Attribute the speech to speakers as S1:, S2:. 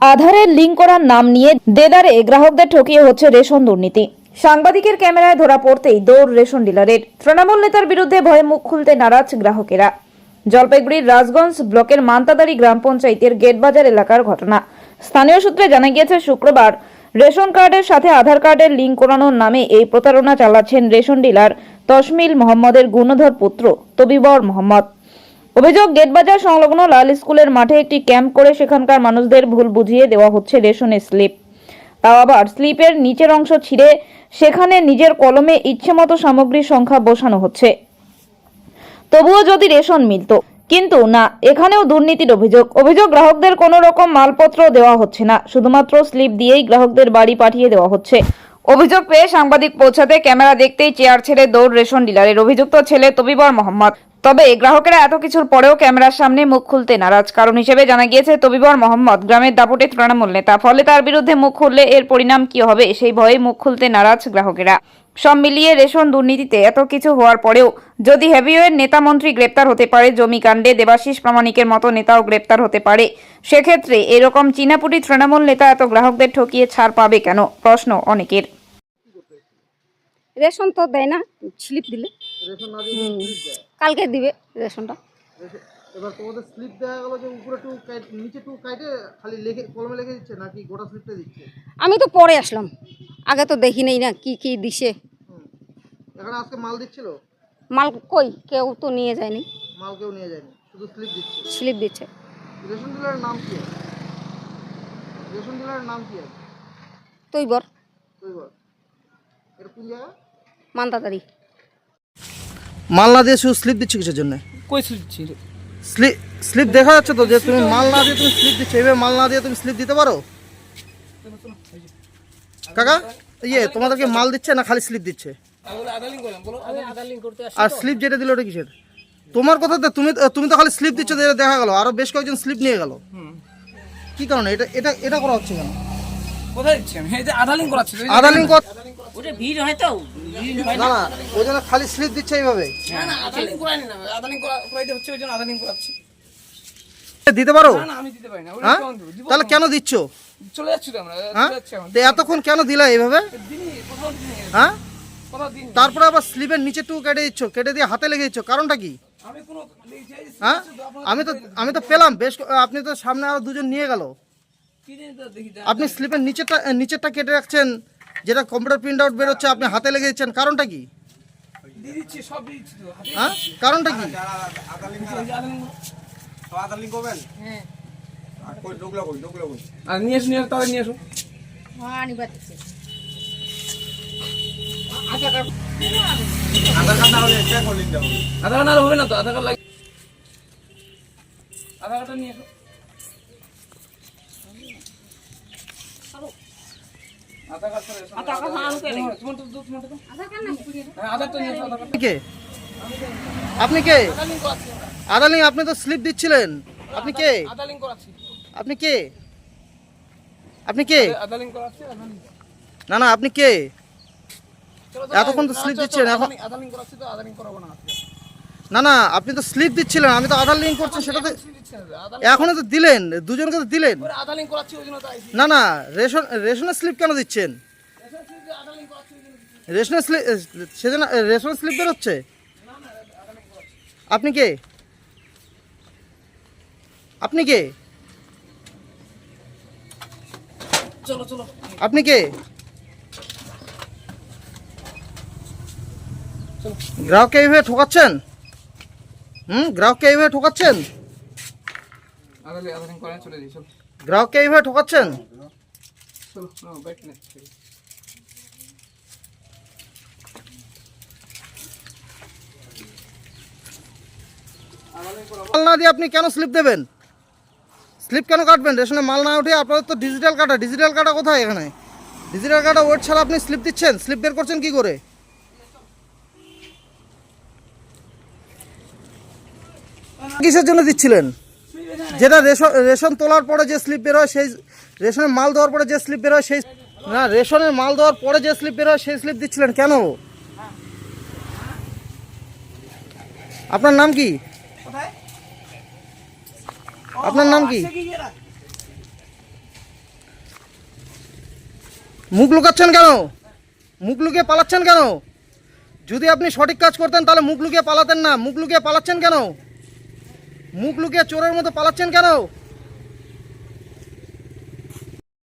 S1: আধারের লিঙ্ক করার নাম নিয়ে দেদারে গ্রাহকদের ঠকিয়ে হচ্ছে রেশন দুর্নীতি। সাংবাদিকের ক্যামেরায় ধরা পড়তেই দৌড় রেশন ডিলারের। তৃণমূল নেতার বিরুদ্ধে ভয়ে মুখ খুলতে নারাজ গ্রাহকেরা। জলপাইগুড়ির রাজগঞ্জ ব্লকের মান্তাদারি গ্রাম পঞ্চায়েতের গেটবাজার এলাকার ঘটনা। স্থানীয় সূত্রে জানা গিয়েছে, শুক্রবার রেশন কার্ডের সাথে আধার কার্ডের লিঙ্ক করানোর নামে এই প্রতারণা চালাচ্ছেন রেশন ডিলার তসমিল মোহাম্মদের গুণধর পুত্র তবিবর মোহাম্মদ। অভিযোগ, গেটবাজার সংলগ্ন লাল স্কুলের মাঠে একটি ক্যাম্প করে সেখানকার মানুষদের ভুল বুঝিয়ে দেওয়া হচ্ছে রেশনের স্লিপ। তাও আবার স্লিপের নিচের অংশ ছিঁড়ে সেখানে নিজের কলমে ইচ্ছেমতো সামগ্রীর সংখ্যা বসানো হচ্ছে। তবুও যদি রেশন মিলত, কিন্তু না, এখানেও দুর্নীতির অভিযোগ গ্রাহকদের কোনো রকম মালপত্র দেওয়া হচ্ছে না, শুধুমাত্র স্লিপ দিয়েই গ্রাহকদের বাড়ি পাঠিয়ে দেওয়া হচ্ছে। অভিযোগ পেয়ে সাংবাদিক পৌঁছাতে ক্যামেরা দেখতেই চেয়ার ছেড়ে দৌড় রেশন ডিলারের। অভিযুক্ত ছেলে তবিবর মোহাম্মদ। তবে গ্রাহকেরা এত কিছুর পরেও ক্যামেরার সামনে মুখ খুলতে নারাজ। কারণ হিসেবে জানা গিয়েছে, তবিবর মোহাম্মদ গ্রামের দাপুটে তৃণমূল নেতা। ফলে তার বিরুদ্ধে মুখ খুললে এর পরিণাম কি হবে সেই ভয়ে মুখ খুলতে নারাজ গ্রাহকেরা। সব মিলিয়ে রেশন দুর্নীতিতে এত কিছু হওয়ার পরেও যদি হেভিওয়ের নেতা মন্ত্রী গ্রেপ্তার হতে পারে, জমিকাণ্ডে দেবাশিস প্রামাণিকের মতো নেতাও গ্রেপ্তার হতে পারে, সেক্ষেত্রে এরকম চীনাপুটি তৃণমূল নেতা এত গ্রাহকদের ঠকিয়ে ছাড় পাবে কেন, প্রশ্ন অনেকের।
S2: রেশন তো দেয় না, স্লিপ দিলে
S3: রেশন না দিয়ে স্লিপ দেয়।
S2: কালকে দিবে রেশনটা।
S3: এবার তোমাদের স্লিপ দেখা গেল যে উপরে টু নিচে টু কাটে খালি লিখে কলমে লিখে দিচ্ছে নাকি গোটা স্লিপটা দিচ্ছে?
S2: আমি তো পরে আসলাম, আগে তো দেখি নেই না কি কি দিছে।
S3: এখানে আজকে মাল দিচ্ছিল?
S2: মাল কই, কেউ তো নিয়ে যায়নি।
S3: মাল কেউ নিয়ে যায়নি, শুধু স্লিপ দিচ্ছে।
S2: স্লিপ দিচ্ছে।
S3: রেশন ডিলারের নাম কি? রেশন ডিলারের নাম কি?
S2: তৈবর
S3: তৈবর। এর কোন জায়গা?
S2: মান্তাদারি।
S3: মাল না দিয়ে শুধু স্লিপ দিচ্ছে কিসের জন্য?
S4: কই স্লিপ ছিল?
S3: স্লিপ দেখা যাচ্ছে তো যে তুমি মাল না দিয়ে তুমি স্লিপ দিচ্ছ। এভাবে মাল না দিয়ে তুমি স্লিপ দিতে পারো? কাকা, তোমাদেরকে মাল দিচ্ছে না খালি স্লিপ দিচ্ছে? আর স্লিপ যেটা দিল ওটা কিসের? তোমার কথাতে তুমি তো খালি স্লিপ দিচ্ছ, যেটা দেখা গেল আরো বেশ কয়েকজন স্লিপ নিয়ে গেল। কি কারণে এটা এটা এটা করা হচ্ছে কেন?
S4: কোথায় দিচ্ছি আমি? এই যে আধার লিংক করাচ্ছি।
S3: আধার লিংক
S4: ওটা ভিড় হয় তো,
S3: না না, ওই জন্য খালি স্লিপ দিচ্ছে এইভাবে।
S4: না না, আধার লিংক করাইনি না, আধার লিংক করাইতে হচ্ছে, ওই জন্য আধার লিংক করাচ্ছি।
S3: দিতে পারো?
S4: না না, আমি দিতে পারি না। ওটা
S3: হ্যাঁ,
S4: কেমন দেব? দিব
S3: তাহলে কেন দিচ্ছ?
S4: চলে যাচ্ছি তো আমরা,
S3: হ্যাঁ,
S4: চলে যাচ্ছি এখন।
S3: তো এতক্ষণ কেন দিলা এইভাবে?
S4: দিনই কোথাও দিনই,
S3: হ্যাঁ,
S4: কোথাও দিন।
S3: তারপরে আবার স্লিপের নিচে টু কেটে দিচ্ছ, কেটে দিয়ে হাতে লেগে দিচ্ছ, কারণটা কি?
S4: আমি কোনো
S3: হ্যাঁ, আমি তো পেলাম বেশ, আপনি তো সামনে আরো দুজন নিয়ে গেল।
S4: কি জানি তো, দেখি
S3: আপনি স্লিপের নিচেরটা কেটে রাখছেন, যেটা কম্পিউটার প্রিন্ট আউট বেরোচ্ছে, আপনি হাতে লেগে দিচ্ছেন, কারণটা কি?
S4: দিয়ে দিচ্ছি, সব দিয়ে দিচ্ছি তো।
S3: হ্যাঁ, কারণটা কি?
S4: আধার লিংক করবেন? হ্যাঁ। আর নিয়ে আসুন, তাহলে নিয়ে আসুন। আধার কার্ড না হলে আধার কার্ড না হবে না তো, আধার কার্ড লাগে। আধার কার্ডটা নিয়ে আসুন। আধার কার্ড করে এসো। আধারটা নিয়ে আসো, আধার কার্ড।
S3: কে আপনি? কে
S4: আধার লিংক করাচ্ছি আমরা।
S3: আধার লিঙ্ক? আপনি তো স্লিপ দিচ্ছিলেন। আপনি কে?
S4: আধার লিংক করাচ্ছি।
S3: আপনি কে? আপনি কে?
S4: আধার লিংক করাচ্ছি, আধার লিংক।
S3: না না, আপনি কে?
S4: চলো,
S3: এতক্ষণ তো স্লিপ দিচ্ছেন, এখন
S4: আধার লিংক করাচ্ছি তো, আধার লিংক করাবো না আজকে।
S3: না না, আপনি তো স্লিপ দিচ্ছিলেন, আমি তো আধার লিঙ্ক করছি, সেটা তো
S4: স্লিপ দিচ্ছি না, আধার
S3: এখনো তো দিলেন, দুজনকে তো দিলেন।
S4: লিংক আধার লিংক করাচ্ছি, ওই জন্য তো আইছি।
S3: না না, রেশনের স্লিপ কেন দিচ্ছেন?
S4: আধার লিংক করাচ্ছি, ওই জন্য দিচ্ছি।
S3: রেশনের স্লিপ, সেজন্য রেশনের স্লিপ বেরোচ্ছে। আপনি কে? আপনি কে?
S4: চলো চলো।
S3: আপনি কে? গ্রাহককে এইভাবে ঠকাচ্ছেন? গ্রাহককে এইভাবে ঠকাচ্ছেন?
S4: আধার লিংক করে চলে যাই, চলো।
S3: গ্রাহককে এইভাবে ঠকাচ্ছেন?
S4: চলো, নাও, ব্যাগ নে।
S3: মাল না দিয়ে আপনি কেন স্লিপ দেবেন? স্লিপ কেন কাটবেন? রেশনে মাল না উঠে আপনাদের তো ডিজিটাল কাটা কোথায়? এখানে ডিজিটাল কাটা ওয়েট ছাড়া আপনি স্লিপ দিচ্ছেন, স্লিপ বের করছেন কি করে? কিসের জন্য দিচ্ছিলেন? যেটা রেশন তোলার পরে যে স্লিপ বের হয়, সেই রেশনের মাল দেওয়ার পরে যে স্লিপ বের হয়, সেই না, রেশনের মাল দেওয়ার পরে যে স্লিপ বের হয় সেই স্লিপ দিচ্ছিলেন কেন? আপনার নাম কি? আপনার নাম কি? মুখ লুকাচ্ছেন কেন? মুখ লুকিয়ে পালাচ্ছেন কেন? যদি আপনি সঠিক কাজ করতেন তাহলে মুখ লুকিয়ে পালাতেন না। মুখ লুকিয়ে পালাচ্ছেন কেন? মুখ লুকিয়ে চোরের মতো পালাচ্ছেন কেন?